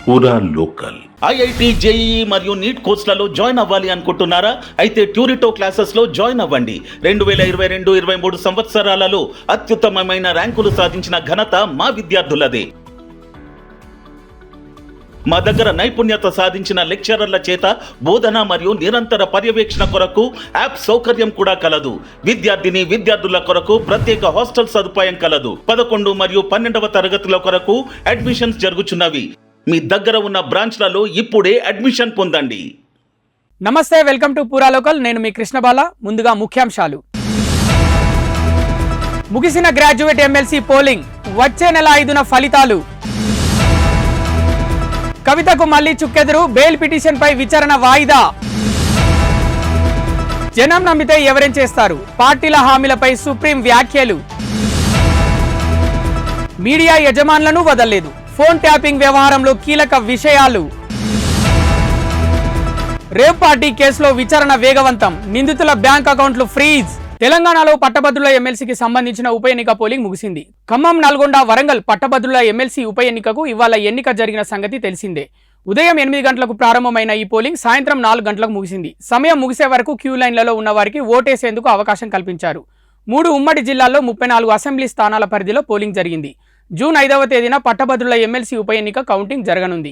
పూరా local. IIT, JEE మరియు neat కోర్సులలో జాయిన్ అవ్వాలి అనుకుంటున్నారా? అయితే ట్యూరిటో క్లాసెస్ లో జాయిన్ అవ్వండి. 2022-23 సంవత్సరాలలో అత్యుత్తమమైన ర్యాంకులు సాధించిన ఘనత మా విద్యార్థులదే. మా దగ్గర నైపుణ్యత సాధించిన లెక్చరర్ల చేత బోధన మరియు నిరంతర పర్యవేక్షణ కొరకు యాప్ సౌకర్యం కూడా కలదు. విద్యార్థుల కొరకు ప్రత్యేక హాస్టల్ సదుపాయం కలదు. 11 మరియు 12వ తరగతుల కొరకు అడ్మిషన్స్ జరుగుచున్నవి. మీ దగ్గర ఉన్న బ్రాంచ్లలో ఇప్పుడే అడ్మిషన్ పొందండి. నమస్తే, వెల్కమ్ టు పూరా లోకల్. నేను మీ కృష్ణబాల. ముందుగా ముఖ్యాంశాలు. ముగిసిన గ్రాడ్యుయేట్ ఎమ్మెల్సీ పోలింగ్, వచ్చే నెల 5న ఫలితాలు. కవితకు మళ్లీ చుక్కెదురు, బెయిల్ పిటిషన్ పై విచారణ వాయిదా. జనం నమ్మితే ఎవరేం చేస్తారు, పార్టీల హామీలపై సుప్రీం వ్యాఖ్యలు. మీడియా యజమానులను వదలలేదు, ఫోన్ ట్యాపింగ్ వ్యవహారంలో కీలక విషయాలు. రేవ్ పార్టీ కేసులో విచారణ వేగవంతం, నిందితుల బ్యాంక్ అకౌంట్లు ఫ్రీజ్. తెలంగాణలో పట్టభద్రుల ఎమ్మెల్సీకి సంబంధించిన ఉప ఎన్నిక పోలింగ్ ముగిసింది. ఖమ్మం, నల్గొండ, వరంగల్ పట్టభద్రుల ఎమ్మెల్సీ ఉప ఎన్నికకు ఇవాళ ఎన్నిక జరిగిన సంగతి తెలిసిందే. ఉదయం 8 గంటలకు ప్రారంభమైన ఈ పోలింగ్ సాయంత్రం 4 గంటలకు ముగిసింది. సమయం ముగిసే వరకు క్యూ లైన్లలో ఉన్న వారికి ఓటేసేందుకు అవకాశం కల్పించారు. 3 ఉమ్మడి జిల్లాల్లో 34 అసెంబ్లీ స్థానాల పరిధిలో పోలింగ్ జరిగింది. జూన్ 5వ తేదీన పట్టభద్రుల ఎమ్మెల్సీ ఉప ఎన్నిక కౌంటింగ్ జరగనుంది.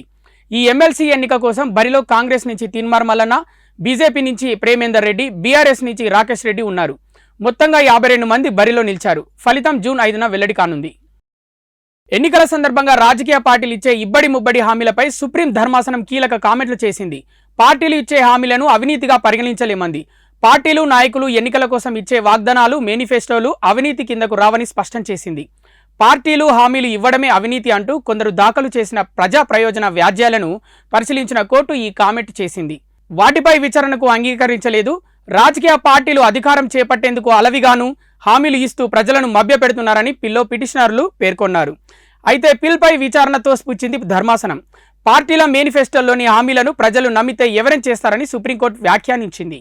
ఈ ఎమ్మెల్సీ ఎన్నిక కోసం బరిలో కాంగ్రెస్ నుంచి తీన్మార్ మల్లన్న, బీజేపీ నుంచి ప్రేమేందర్ రెడ్డి, బీఆర్ఎస్ నుంచి రాకేష్ రెడ్డి ఉన్నారు. మొత్తంగా 52 మంది బరిలో నిలిచారు. ఫలితం జూన్ 5న వెల్లడి కానుంది. ఎన్నికల సందర్భంగా రాజకీయ పార్టీలు ఇచ్చే ఇబ్బడి ముబ్బడి హామీలపై సుప్రీం ధర్మాసనం కీలక కామెంట్లు చేసింది. పార్టీలు ఇచ్చే హామీలను అవినీతిగా పరిగణించలేమంది. పార్టీలు, నాయకులు ఎన్నికల కోసం ఇచ్చే వాగ్దానాలు, మేనిఫెస్టోలు అవినీతి కిందకు రావని స్పష్టం చేసింది. పార్టీలు హామీలు ఇవ్వడమే అవినీతి అంటూ కొందరు దాఖలు చేసిన ప్రజా ప్రయోజన వ్యాజ్యాలను పరిశీలించిన కోర్టు ఈ కామెంట్ చేసింది. వాటిపై విచారణకు అంగీకరించలేదు. రాజకీయ పార్టీలు అధికారం చేపట్టేందుకు అలవిగాను హామీలు ఇస్తూ ప్రజలను మభ్యపెడుతున్నారని పిటిషనర్లు పేర్కొన్నారు. అయితే పిల్పై విచారణ తోసిపుచ్చింది ధర్మాసనం. పార్టీల మేనిఫెస్టోలోని హామీలను ప్రజలు నమ్మితే ఎవరేం చేస్తారని సుప్రీంకోర్టు వ్యాఖ్యానించింది.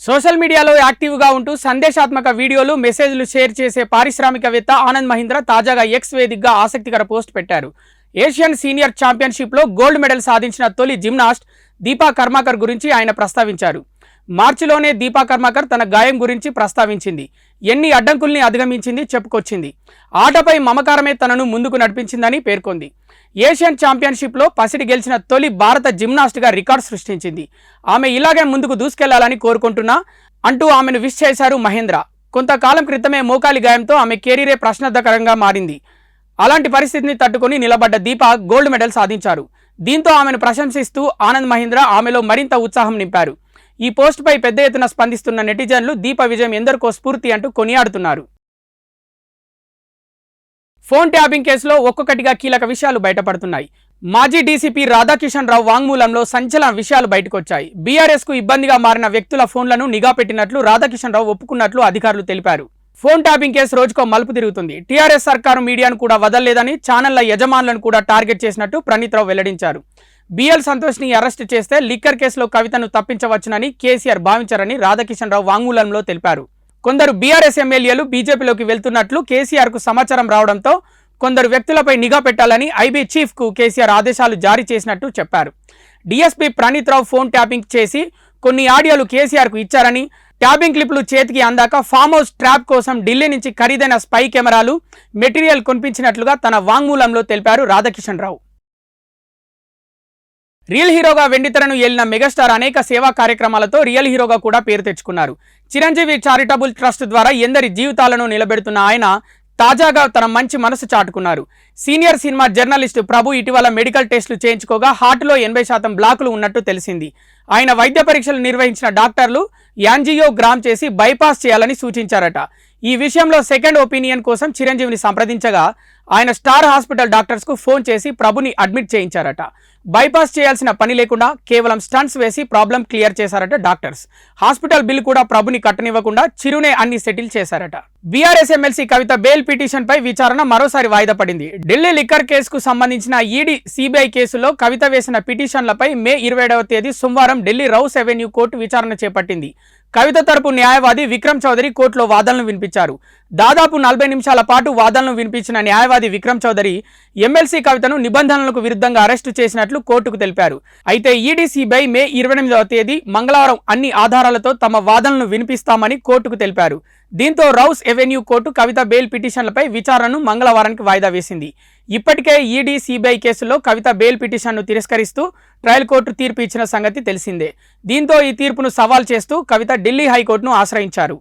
సోషల్ మీడియాలో యాక్టివ్గా ఉంటూ సందేశాత్మక వీడియోలు, మెసేజ్లు షేర్ చేసే పారిశ్రామికవేత్త ఆనంద్ మహీంద్ర తాజాగా ఎక్స్ వేదికగా ఆసక్తికర పోస్ట్ పెట్టారు. ఏషియన్ సీనియర్ ఛాంపియన్షిప్లో గోల్డ్ మెడల్ సాధించిన తొలి జిమ్నాస్ట్ దీపా కర్మాకర్ గురించి ఆయన ప్రస్తావించారు. మార్చిలోనే దీపా కర్మాకర్ తన గాయం గురించి ప్రస్తావించింది. ఎన్ని అడ్డంకుల్ని అధిగమించింది చెప్పుకొచ్చింది. ఆటపై మమకారమే తనను ముందుకు నడిపించిందని పేర్కొంది. ఏషియన్ ఛాంపియన్షిప్లో పసిడి గెలిచిన తొలి భారత జిమ్నాస్ట్గా రికార్డు సృష్టించింది. ఆమె ఇలాగే ముందుకు దూసుకెళ్లాలని కోరుకుంటున్నా అంటూ ఆమెను విష్ చేశారు మహేంద్ర. కొంతకాలం క్రితమే మోకాలి గాయంతో ఆమె కెరీరే ప్రశ్నార్థకరంగా మారింది. అలాంటి పరిస్థితిని తట్టుకుని నిలబడ్డ దీప గోల్డ్ మెడల్ సాధించారు. దీంతో ఆమెను ప్రశంసిస్తూ ఆనంద్ మహీంద్ర ఆమెలో మరింత ఉత్సాహం నింపారు. ఈ పోస్టుపై పెద్ద ఎత్తున స్పందిస్తున్న నెటిజన్లు దీప విజయం ఎందరికో స్ఫూర్తి అంటూ కొనియాడుతున్నారు. ఫోన్ ట్యాపింగ్ కేసులో ఒక్కొక్కటిగా కీలక విషయాలు బయటపడుతున్నాయి. మాజీ డీసీపీ రాధాకిషన్ రావు వాంగ్మూలంలో సంచలన విషయాలు బయటకొచ్చాయి. బీఆర్ఎస్ కు ఇబ్బందిగా మారిన వ్యక్తుల ఫోన్లను నిఘా పెట్టినట్లు రాధాకిషన్ రావు ఒప్పుకున్నట్లు అధికారులు తెలిపారు. ఫోన్ ట్యాపింగ్ కేసు రోజుకో మలుపు తిరుగుతుంది. టీఆర్ఎస్ సర్కారు మీడియాను కూడా వదలలేదని, ఛానళ్ల యజమానులను కూడా టార్గెట్ చేసినట్టు ప్రణీత్ రావు వెల్లడించారు. బిఎల్ సంతోష్ ని అరెస్ట్ చేస్తే లిక్కర్ కేసులో కవితను తప్పించవచ్చునని కేసీఆర్ భావించారని రాధాకిషన్ రావు వాంగ్మూలంలో తెలిపారు. కొందరు బీఆర్ఎస్ ఎమ్మెల్యేలు బీజేపీలోకి వెళ్తున్నట్లు కేసీఆర్ కు సమాచారం రావడంతో కొందరు వ్యక్తులపై నిఘా పెట్టాలని ఐబీ చీఫ్ కు కేసీఆర్ ఆదేశాలు జారీ చేసినట్టు చెప్పారు. డీఎస్పీ ప్రణీత్ రావు ఫోన్ ట్యాపింగ్ చేసి కొన్ని ఆడియోలు కేసీఆర్ కు ఇచ్చారని, ట్యాపింగ్ క్లిప్లు చేతికి అందాక ఫామ్ హౌస్ ట్రాప్ కోసం ఢిల్లీ నుంచి ఖరీదైన స్పై కెమెరాలు, మెటీరియల్ కొనిపించినట్లుగా తన వాంగ్మూలంలో తెలిపారు రాధాకిషన్ రావు. రియల్ హీరోగా వెండితెరను ఏలిన మెగాస్టార్ అనేక సేవా కార్యక్రమాలతో రియల్ హీరోగా కూడా పేరు తెచ్చుకున్నారు. చిరంజీవి చారిటబుల్ ట్రస్ట్ ద్వారా ఎందరి జీవితాలను నిలబెడుతున్న ఆయన తాజాగా తన మంచి మనసు చాటుకున్నారు. సీనియర్ సినిమా జర్నలిస్టు ప్రభు ఇటీవల మెడికల్ టెస్టులు చేయించుకోగా హార్ట్లో 80% బ్లాకులు ఉన్నట్టు తెలిసింది. ఆయన వైద్య పరీక్షలు నిర్వహించిన డాక్టర్లు యాంజియోగ్రామ్ చేసి బైపాస్ చేయాలని సూచించారట. ఈ విషయంలో సెకండ్ ఒపీనియన్ కోసం చిరంజీవిని సంప్రదించగా ఆయన స్టార్ హాస్పిటల్ డాక్టర్స్ కు ఫోన్ చేసి ప్రభుని అడ్మిట్ చేయించారట. బైపాస్ చేయాల్సిన పని లేకుండా కేవలం స్టంట్స్ వేసి ప్రాబ్లం క్లియర్ చేశారట డాక్టర్స్. హాస్పిటల్ బిల్ కూడా ప్రభుని కట్టనివ్వకుండా చిరునే అన్ని సెటిల్ చేశారట. బీఆర్ఎస్ ఎమ్మెల్సీ కవిత బెయిల్ పిటిషన్ పై విచారణ మరోసారి వాయిదా పడింది. ఢిల్లీ లిక్కర్ కేసుకు సంబంధించిన ఈడీ, సిబిఐ కేసులో కవిత వేసిన పిటిషన్లపై మే 27వ తేదీ సోమవారం ఢిల్లీ రౌస్ అవెన్యూ కోర్టు విచారణ చేపట్టింది. కవిత తరపు న్యాయవాది విక్రమ్ చౌదరి కోర్టులో వాదనలు వినిపించారు. దాదాపు 40 నిమిషాల పాటు వాదనలు వినిపించిన న్యాయవాది విక్రమ్ చౌదరి ఎమ్మెల్సీ కవితను నిబంధనలకు విరుద్ధంగా అరెస్టు చేసినట్లు కోర్టుకు తెలిపారు. అయితే ఈడీ సిబిఐ మే 28వ తేదీ మంగళవారం అన్ని ఆధారాలతో తమ వాదనలు వినిపిస్తామని కోర్టుకు తెలిపారు. దీంతో రౌస్ ఎవెన్యూ కోర్టు కవిత బెయిల్ పిటిషన్లపై విచారణను మంగళవారానికి వాయిదా వేసింది. ఇప్పటికే ఈడీ సిబిఐ కేసులో కవిత బెయిల్ పిటిషన్ను తిరస్కరిస్తూ ట్రయల్ కోర్టు తీర్పు ఇచ్చిన సంగతి తెలిసిందే. దీంతో ఈ తీర్పును సవాల్ చేస్తూ కవిత ఢిల్లీ హైకోర్టును ఆశ్రయించారు.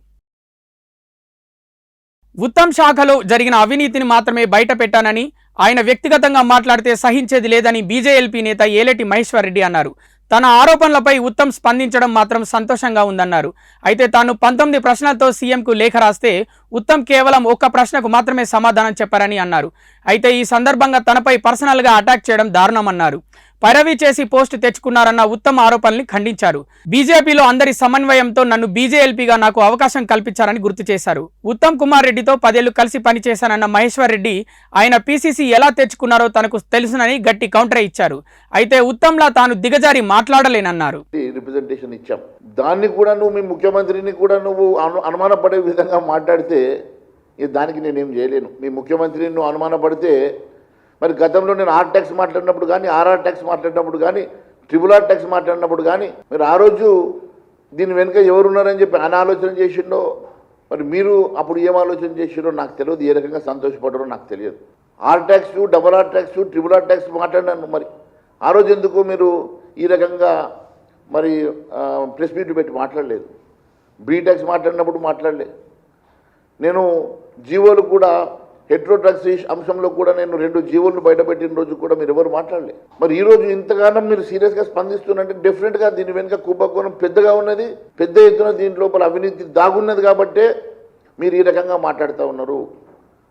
ఉత్తమ్ శాఖలో జరిగిన అవినీతిని మాత్రమే బయట పెట్టానని, ఆయన వ్యక్తిగతంగా మాట్లాడితే సహించేది లేదని బీజేఎల్పీ నేత ఏలేటి మహేశ్వర్ రెడ్డి అన్నారు. తన ఆరోపణలపై ఉత్తమ్ స్పందించడం మాత్రం సంతోషంగా ఉందన్నారు. అయితే తాను 19 ప్రశ్నలతో సీఎంకు లేఖ రాస్తే ఉత్తమ్ కేవలం ఒక్క ప్రశ్నకు మాత్రమే సమాధానం చెప్పారని అన్నారు. అయితే ఈ సందర్భంగా తనపై పర్సనల్గా అటాక్ చేయడం దారుణమన్నారు. పైరవీ చేసి పోస్టు తెచ్చుకున్నారన్న ఉత్తమ్ ఆరోపణల్ని ఖండించారు. బీజేపీలో అందరి సమన్వయంతో నన్ను బీజేఎల్పీగా నాకు అవకాశం కల్పించారని గుర్తు చేశారు. ఉత్తమ్ కుమార్ రెడ్డితో 10 ఏళ్లు కలిసి పనిచేశానన్న మహేశ్వర్ రెడ్డి ఆయన పీసీసీ ఎలా తెచ్చుకున్నారో తనకు తెలుసునని గట్టి కౌంటర్ ఇచ్చారు. అయితే ఉత్తమ్లా తాను దిగజారి మాట్లాడలేనన్నారు. రిప్రజెంటేషన్ ఇచ్చాం, దాన్ని కూడా నువ్వు మీ ముఖ్యమంత్రిని కూడా నువ్వు అనుమానపడే విధంగా మాట్లాడితే దానికి నేనేం చేయలేను. మీ ముఖ్యమంత్రిని నువ్వు అనుమానపడితే మరి గతంలో నేను ఆర్ ట్యాక్స్ మాట్లాడినప్పుడు కానీ, ఆర్ఆర్ ట్యాక్స్ మాట్లాడినప్పుడు కానీ, ట్రిబుల్ ట్యాక్స్ మాట్లాడినప్పుడు కానీ మీరు ఆ రోజు దీని వెనుక ఎవరున్నారని చెప్పి ఆయన ఆలోచన చేసిండో, మరి మీరు అప్పుడు ఏం ఆలోచన చేసిండో నాకు తెలియదు. ఏ రకంగా సంతోషపడ్డారో నాకు తెలియదు. R tax, double R tax, triple R tax మాట్లాడినాను. మరి ఆ రోజు ఎందుకు మీరు ఈ రకంగా మరి ప్రెస్ మీట్లు పెట్టి మాట్లాడలేదు? బీ ట్యాక్స్ మాట్లాడినప్పుడు మాట్లాడలేదు. నేను జీవోలు కూడా హెట్రో డ్రగ్స్ అంశంలో కూడా నేను 2 జీవోలను బయటపెట్టిన రోజు కూడా మీరు ఎవరు మాట్లాడలేదు. మరి ఈ రోజు ఇంతగానం మీరు సీరియస్గా స్పందిస్తున్నట్టే డెఫినెట్గా దీని వెనుక కుంభకోణం పెద్దగా ఉన్నది, పెద్ద ఎత్తున దీని లోపల అవినీతి దాగున్నది కాబట్టే మీరు ఈ రకంగా మాట్లాడుతూ ఉన్నారు.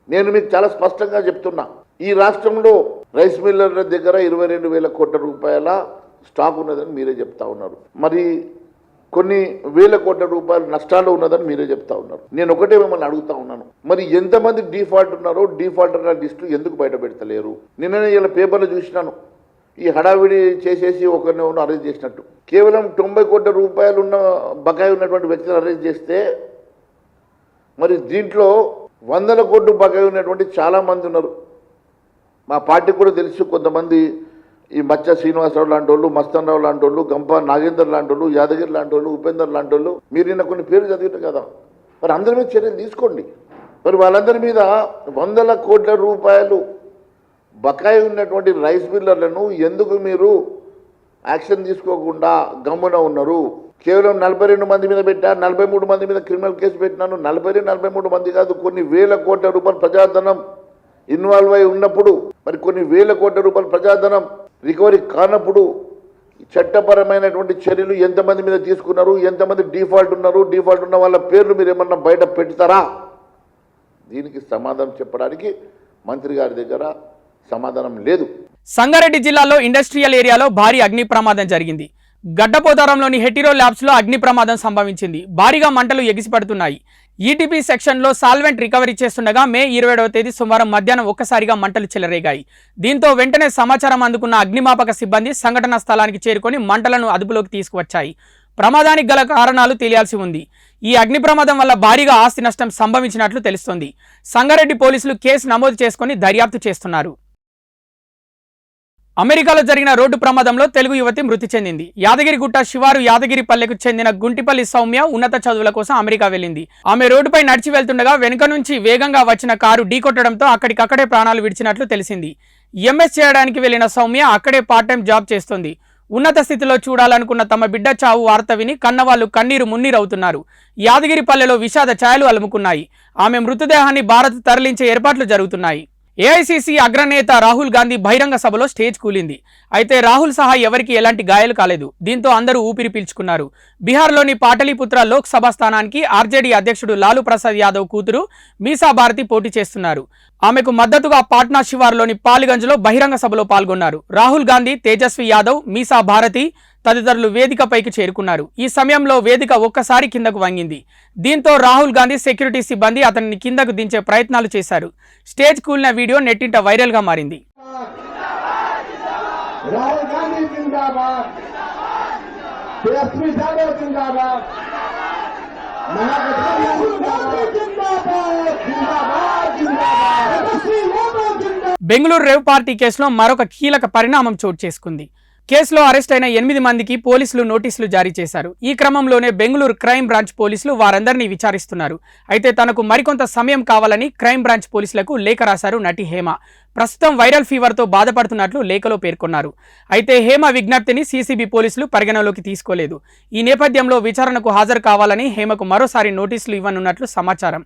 నేను మీకు చాలా స్పష్టంగా చెప్తున్నా, ఈ రాష్ట్రంలో రైస్ మిల్లర్ల దగ్గర 22,000 కోట్ల రూపాయల స్టాక్ ఉన్నదని మీరే చెప్తా ఉన్నారు. మరి కొన్ని వేల కోట్ల రూపాయలు నష్టాలు ఉన్నదని మీరే చెప్తా ఉన్నారు. నేను ఒకటే మిమ్మల్ని అడుగుతా ఉన్నాను, మరి ఎంతమంది డిఫాల్ట్ ఉన్నారో డిఫాల్టర్ల లిస్టు ఎందుకు బయట పెడతలేరు? నిన్ననే ఇలా పేపర్లు చూసినాను, ఈ హడావిడి చేసేసి ఒకరిని అరెస్ట్ చేసినట్టు. కేవలం 90 కోట్ల రూపాయలు ఉన్న బకాయి ఉన్నటువంటి వ్యక్తిని అరెస్ట్ చేస్తే మరి దీంట్లో 100 కోట్లు బకాయి ఉన్నటువంటి చాలామంది ఉన్నారు. మా పార్టీకి కూడా తెలుసు, కొంతమంది ఈ మచ్చ శ్రీనివాసరావు లాంటి వాళ్ళు, మస్తన్ రావు లాంటి వాళ్ళు, గంప నాగేందర్ లాంటి వాళ్ళు, యాదగిరి లాంటి వాళ్ళు, ఉపేందర్ లాంటి వాళ్ళు, మీరు నిన్న కొన్ని పేర్లు చదివినారు కదా, మరి అందరి మీద చర్యలు తీసుకోండి. మరి వాళ్ళందరి మీద 100 కోట్ల రూపాయలు బకాయి ఉన్నటువంటి రైస్ మిల్లర్లను ఎందుకు మీరు యాక్షన్ తీసుకోకుండా గమ్మున ఉన్నారు? కేవలం 42 మంది మీద పెట్టా, 43 మంది మీద క్రిమినల్ కేసు పెట్టినాను. 43 మంది కాదు, కొన్ని వేల కోట్ల రూపాయల ప్రజాధనం ఇన్వాల్వ్ అయి ఉన్నప్పుడు, మరి కొన్ని వేల కోట్ల రూపాయల ప్రజాధనం రికవరీ కానప్పుడు చట్టపరమైనటువంటి చర్యలు ఎంతమంది మీద తీసుకున్నారు, ఎంతమంది డిఫాల్ట్ ఉన్నారు, డిఫాల్ట్ ఉన్న వాళ్ళ పేర్లు మీరు ఏమన్నా బయట పెడతారా? దీనికి సమాధానం చెప్పడానికి మంత్రి గారి దగ్గర సమాధానం లేదు. సంగారెడ్డి జిల్లాలో ఇండస్ట్రియల్ ఏరియాలో భారీ అగ్ని ప్రమాదం జరిగింది. గడ్డపోతారంలోని హెటిరో ల్యాబ్స్ లో అగ్ని ప్రమాదం సంభవించింది. భారీగా మంటలు ఎగిసిపడుతున్నాయి. ఈటీపీ సెక్షన్లో సాల్వెంట్ రికవరీ చేస్తుండగా మే 27వ తేదీ సోమవారం మధ్యాహ్నం ఒక్కసారిగా మంటలు చెలరేగాయి. దీంతో వెంటనే సమాచారం అందుకున్న అగ్నిమాపక సిబ్బంది సంఘటనా స్థలానికి చేరుకొని మంటలను అదుపులోకి తీసుకువచ్చాయి. ప్రమాదానికి గల కారణాలు తెలియాల్సి ఉంది. ఈ అగ్ని ప్రమాదం వల్ల భారీగా ఆస్తి నష్టం సంభవించినట్లు తెలుస్తోంది. సంగారెడ్డి పోలీసులు కేసు నమోదు చేసుకుని దర్యాప్తు చేస్తున్నారు. అమెరికాలో జరిగిన రోడ్డు ప్రమాదంలో తెలుగు యువతి మృతి చెందింది. యాదగిరిగుట్ట శివారు యాదగిరిపల్లెకు చెందిన గుంటిపల్లి సౌమ్య ఉన్నత చదువుల కోసం అమెరికా వెళ్లింది. ఆమె రోడ్డుపై నడిచి వెళ్తుండగా వెనుక నుంచి వేగంగా వచ్చిన కారు ఢీకొట్టడంతో అక్కడికక్కడే ప్రాణాలు విడిచినట్లు తెలిసింది. ఎంఎస్ చేయడానికి వెళ్లిన సౌమ్య అక్కడే పార్ట్ టైం జాబ్ చేస్తోంది. ఉన్నత స్థితిలో చూడాలనుకున్న తమ బిడ్డ చావు వార్త విని కన్నవాళ్లు కన్నీరు మున్నీరవుతున్నారు. యాదగిరిపల్లెలో విషాద ఛాయలు అలుముకున్నాయి. ఆమె మృతదేహాన్ని భారత్ తరలించే ఏర్పాట్లు జరుగుతున్నాయి. ఏఐసీసీ అగ్రనేత రాహుల్ గాంధీ బహిరంగ సభలో స్టేజ్ కూలింది. అయితే రాహుల్ సహా ఎవరికి ఎలాంటి గాయాలు కాలేదు. దీంతో అందరూ ఊపిరి పీల్చుకున్నారు. బీహార్లోని పాటలీపుత్ర లోక్సభ స్థానానికి ఆర్జేడీ అధ్యక్షుడు లాలూ ప్రసాద్ యాదవ్ కూతురు మీసా భారతి పోటీ చేస్తున్నారు. ఆమెకు మద్దతుగా పాట్నా శివార్లోని పాలిగంజ్లో బహిరంగ సభలో పాల్గొన్నారు. రాహుల్ గాంధీ, తేజస్వి యాదవ్, మీసా భారతి తదితరులు వేదికపైకి చేరుకున్నారు. ఈ సమయంలో వేదిక ఒక్కసారి కిందకు వంగింది. దీంతో రాహుల్ గాంధీ సెక్యూరిటీ సిబ్బంది అతనిని కిందకు దించే ప్రయత్నాలు చేశారు. స్టేజ్ కూలిన వీడియో నెట్టింట వైరల్ గా మారింది. బెంగళూరు రేవ్ పార్టీ కేసులో మరొక కీలక పరిణామం చోటు చేసుకుంది. కేసులో అరెస్ట్ అయిన 8 మందికి పోలీసులు నోటీసులు జారీ చేశారు. ఈ క్రమంలోనే బెంగళూరు క్రైమ్ బ్రాంచ్ పోలీసులు వారందరినీ విచారిస్తున్నారు. అయితే తనకు మరికొంత సమయం కావాలని క్రైమ్ బ్రాంచ్ పోలీసులకు లేఖ రాశారు నటి హేమ. ప్రస్తుతం వైరల్ ఫీవర్తో బాధపడుతున్నట్లు లేఖలో పేర్కొన్నారు. అయితే హేమ విజ్ఞప్తిని సీసీబీ పోలీసులు పరిగణలోకి తీసుకోలేదు. ఈ నేపథ్యంలో విచారణకు హాజరు కావాలని హేమకు మరోసారి నోటీసులు ఇవ్వనున్నట్లు సమాచారం.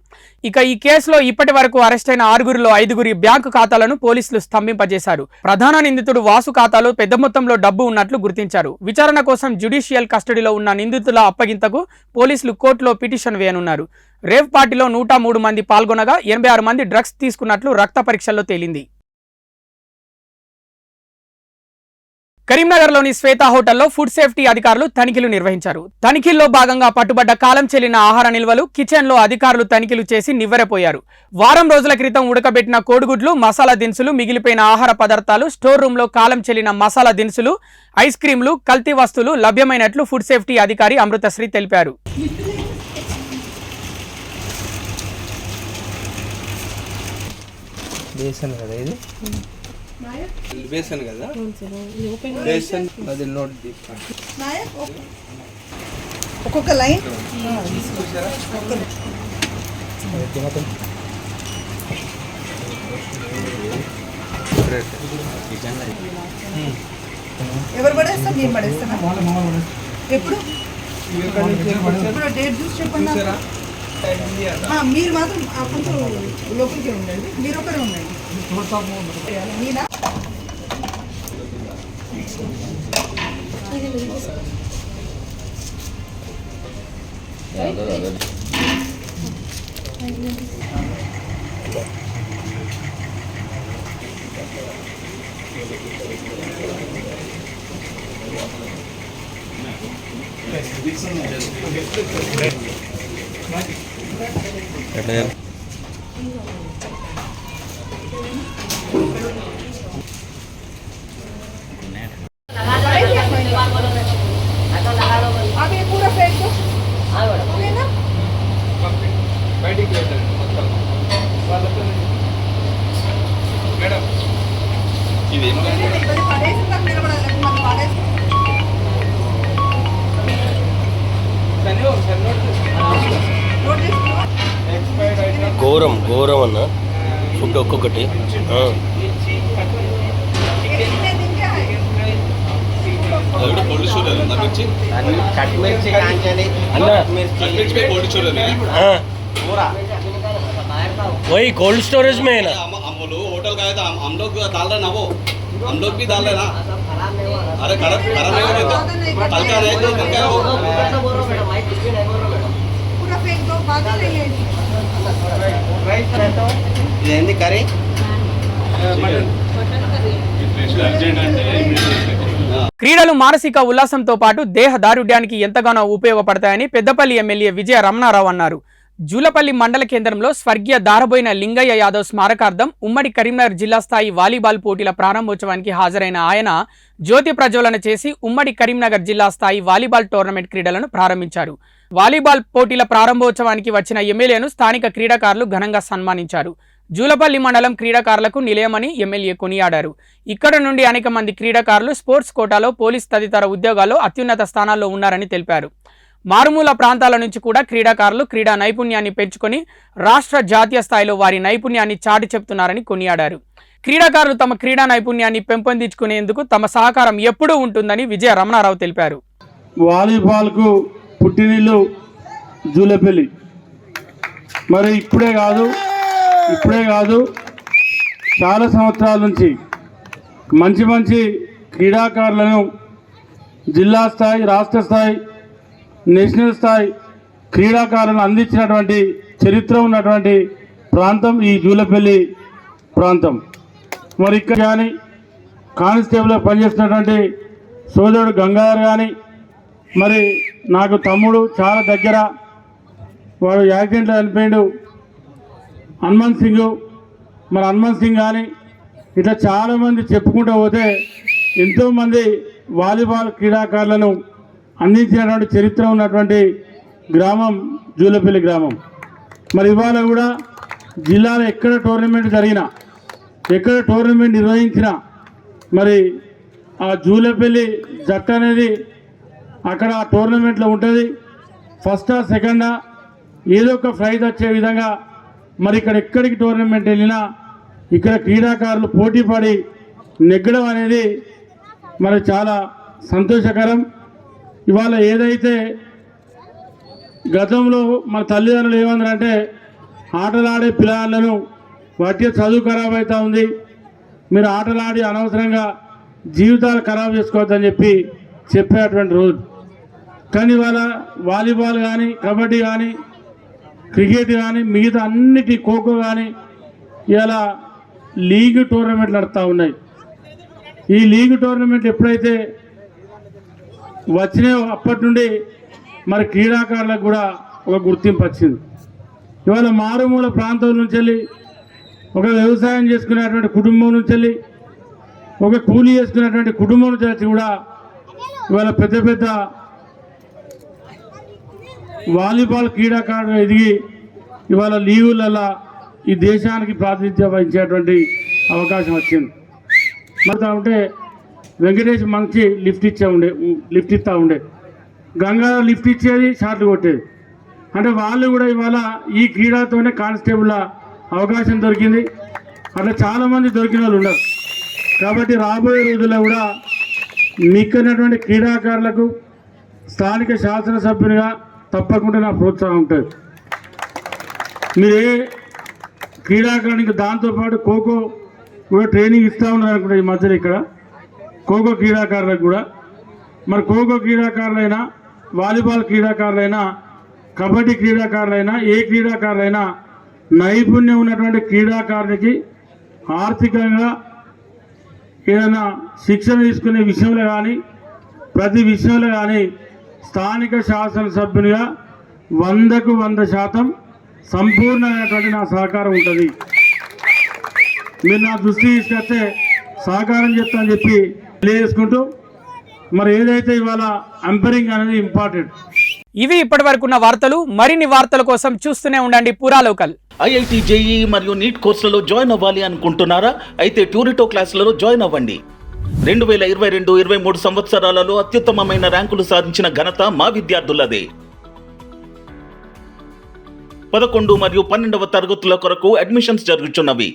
ఇక ఈ కేసులో ఇప్పటి వరకు అరెస్ట్ అయిన 6గురిలో 5గురి బ్యాంకు ఖాతాలను పోలీసులు స్తంభింపజేశారు. ప్రధాన నిందితుడు వాసు ఖాతాలో పెద్ద మొత్తంలో డబ్బు ఉన్నట్లు గుర్తించారు. విచారణ కోసం జ్యుడిషియల్ కస్టడీలో ఉన్న నిందితుల అప్పగింతకు పోలీసులు కోర్టులో పిటిషన్ వేయనున్నారు. రేవ్ పార్టీలో 103 మంది పాల్గొనగా 86 మంది డ్రగ్స్ తీసుకున్నట్లు రక్త పరీక్షల్లో తేలింది. కరీంనగర్లోని శ్వేత హోటల్లో ఫుడ్ సేఫ్టీ అధికారులు తనిఖీలు నిర్వహించారు. తనిఖీల్లో భాగంగా పట్టుబడ్డ కాలం చెల్లిన ఆహార నిల్వలు, కిచెన్లో అధికారులు తనిఖీలు చేసి నివ్వెరపోయారు. వారం రోజుల క్రితం ఉడకబెట్టిన కోడిగుడ్లు, మసాలా దినుసులు, మిగిలిపోయిన ఆహార పదార్థాలు, స్టోర్ రూమ్లో కాలం చెల్లిన మసాలా దినుసులు, ఐస్ క్రీంలు, కల్తీ వస్తువులు లభ్యమైనట్లు ఫుడ్ సేఫ్టీ అధికారి అమృతశ్రీ తెలిపారు. బేసన్ కదా బేసన్ అది నోట్ తీసుకోండి. ఒక్కొక్క లైన్ ఎవరు పడేస్తారు? నేను పడేస్తాను. ఎప్పుడు ఇప్పుడు డేట్ చూసి చెప్పండి. మీరు మాత్రం కొంచెం లోపలికి ఉండండి. మీరు ఒకరే ఉండండి. మీనా पूरा फेंक दो ना బయటికి పెట్టండి మొత్తం వాళ్ళతో మేడం ఇదేం పడేసి నిలబడాలి. మనం పడేసి నోట్ చేసుకో. ఘోరం అన్న ఫుడ్ ఒక్కొక్కటి वही कोल्ड स्टोरेज में है ना। हम लोग होटल गए तो हम लोग डाल रहे ना, वो हम लोग भी डाल रहे ना। अरे खराब नहीं होने तो हल्का नहीं तो हल्का हो पूरा फेंक दो. बात नहीं है. ఏంది కర్రీ క్రీడలు మానసిక ఉల్లాసంతో పాటు దేహ దారుఢ్యానికి ఎంతగానో ఉపయోగపడతాయని పెద్దపల్లి ఎమ్మెల్యే విజయ రమణారావు అన్నారు. జూలపల్లి మండల కేంద్రంలో స్వర్గీయ దారబోయిన లింగయ్య యాదవ్ స్మారకార్థం ఉమ్మడి కరీంనగర్ జిల్లా స్థాయి వాలీబాల్ పోటీల ప్రారంభోత్సవానికి హాజరైన ఆయన జ్యోతి ప్రజ్వలన చేసి ఉమ్మడి కరీంనగర్ జిల్లా స్థాయి వాలీబాల్ టోర్నమెంట్ క్రీడలను ప్రారంభించారు. వాలీబాల్ పోటీల ప్రారంభోత్సవానికి వచ్చిన ఎమ్మెల్యేను స్థానిక క్రీడాకారులు ఘనంగా సన్మానించారు. జూలపల్లి మండలం క్రీడాకారులకు నిలయమని ఎమ్మెల్యే కొనియాడారు. ఇక్కడ నుండి అనేక మంది క్రీడాకారులు స్పోర్ట్స్ కోటాలో పోలీస్ తదితర ఉద్యోగాల్లో అత్యున్నత స్థానాల్లో ఉన్నారని తెలిపారు. మారుమూల ప్రాంతాల నుంచి కూడా క్రీడాకారులు క్రీడా నైపుణ్యాన్ని పెంచుకొని రాష్ట్ర జాతీయ స్థాయిలో వారి నైపుణ్యాన్ని చాటి చెప్తున్నారని కొనియాడారు. క్రీడాకారులు తమ క్రీడా నైపుణ్యాన్ని పెంపొందించుకునేందుకు తమ సహకారం ఎప్పుడూ ఉంటుందని విజయ రమణారావు తెలిపారు. వాలీబాల్కు పుట్టినిల్లు జూలపల్లి. మరి ఇప్పుడే కాదు చాలా సంవత్సరాల నుంచి మంచి క్రీడాకారులను జిల్లా స్థాయి, రాష్ట్ర స్థాయి, నేషనల్ స్థాయి క్రీడాకారులను అందించినటువంటి చరిత్ర ఉన్నటువంటి ప్రాంతం ఈ జూలపల్లి ప్రాంతం. మరి ఇక్కడ కానీ కానిస్టేబుల్గా పనిచేస్తున్నటువంటి సోదరుడు గంగాధర్ కానీ, మరి నాకు తమ్ముడు చాలా దగ్గర, వాడు యాక్సిడెంట్లో చనిపోయాడు, హనుమంత్ సింగ్ కానీ ఇట్లా చాలామంది చెప్పుకుంటూ పోతే ఎంతోమంది వాలీబాల్ క్రీడాకారులను అందించినటువంటి చరిత్ర ఉన్నటువంటి గ్రామం జూలపల్లి గ్రామం. మరి ఇవాళ కూడా జిల్లాలో ఎక్కడ టోర్నమెంట్ జరిగినా, ఎక్కడ టోర్నమెంట్ నిర్వహించినా మరి ఆ జూలపల్లి జట్టు అనేది అక్కడ ఆ టోర్నమెంట్లో ఉంటుంది. ఫస్టా సెకండా ఏదో ఒక ప్రైజ్ వచ్చే విధంగా మరి ఇక్కడ ఎక్కడికి టోర్నమెంట్ వెళ్ళినా ఇక్కడ క్రీడాకారులు పోటీ పడి నెగ్గడం అనేది మరి చాలా సంతోషకరం. ఇవాళ ఏదైతే గతంలో మన తల్లిదండ్రులు ఏమన్నారంటే ఆటలాడే పిల్లలను వాటి చదువు ఖరాబ్ అవుతూ ఉంది, మీరు ఆటలాడి అనవసరంగా జీవితాలు ఖరాబ్ చేసుకోవద్దని చెప్పేటువంటి రోజు. కానీ ఇవాళ వాలీబాల్ కానీ, కబడ్డీ కానీ, క్రికెట్ కానీ, మిగతా అన్నిటి ఖోఖో కానీ ఇలా లీగ్ టోర్నమెంట్లు నడుస్తూ ఉన్నాయి. ఈ లీగ్ టోర్నమెంట్ ఎప్పుడైతే వచ్చినాయో అప్పటి నుండి మరి క్రీడాకారులకు కూడా ఒక గుర్తింపు వచ్చింది. ఇవాళ మారుమూల ప్రాంతం నుంచి వెళ్ళి, ఒక వ్యవసాయం చేసుకునేటువంటి కుటుంబం నుంచి వెళ్ళి, ఒక కూలీ చేసుకునేటువంటి కుటుంబం నుంచి వచ్చి కూడా ఇవాళ పెద్ద పెద్ద వాలీబాల్ క్రీడాకారులు ఎదిగి ఇవాళ లీగులలో ఈ దేశానికి ప్రాతినిధ్యం వహించేటువంటి అవకాశం వచ్చింది. మరి ఉంటే వెంకటేష్ మంచి లిఫ్ట్ ఇస్తూ ఉండే, గంగా లిఫ్ట్ ఇచ్చేది, షాట్లు కొట్టేది. అంటే వాళ్ళు కూడా ఇవాళ ఈ క్రీడతోనే కానిస్టేబుల్ అవకాశం దొరికింది. అట్లా చాలామంది దొరికిన వాళ్ళు ఉన్నారు. కాబట్టి రాబోయే రోజుల్లో కూడా మిక్కనటువంటి క్రీడాకారులకు స్థానిక శాసనసభ్యునిగా తప్పకుండా నా ప్రోత్సాహం ఉంటుంది. మీరు ఏ క్రీడాకారునికి దాంతోపాటు ఖోఖో కూడా ట్రైనింగ్ ఇస్తూ ఉన్నారు అనుకుంటా ఈ మధ్యలో ఇక్కడ ఖోఖో క్రీడాకారులకు కూడా. మరి ఖోఖో క్రీడాకారులైనా, వాలీబాల్ క్రీడాకారులైనా, కబడ్డీ క్రీడాకారులైనా, ఏ క్రీడాకారులైనా నైపుణ్యం ఉన్నటువంటి క్రీడాకారునికి ఆర్థికంగా ఏదైనా శిక్షణ తీసుకునే విషయంలో కానీ, ప్రతి విషయంలో కానీ స్థానిక శాసనసభ్యునిగా 100కు 100% సంపూర్ణమైనటువంటి నా సహకారం ఉంటుంది. మీరు నా దృష్టి తీసుకొస్తే సహకారం చెప్తానని చెప్పి తెలియజేసుకుంటూ, మరి ఏదైతే ఇవాళ అంపైరింగ్ అనేది ఇంపార్టెంట్. ఇవి ఇప్పటి వరకున్న వార్తలు. మరిన్ని వార్తల కోసం చూస్తూనే ఉండండి పూరా లోకల్. ఐఐటి, జేఈఈ మరియు నీట్ కోర్సులలో జాయిన్ అవ్వాలి అనుకుంటున్నారా? అయితే ట్యూరిటో క్లాసులలో జాయిన్ అవ్వండి. 2022-23 సంవత్సరాలలో అత్యుత్తమమైన ర్యాంకులు సాధించిన ఘనత మా విద్యార్థులదే. 11 మరియు 12వ తరగతుల కొరకు అడ్మిషన్స్ జరుగుతున్నవి.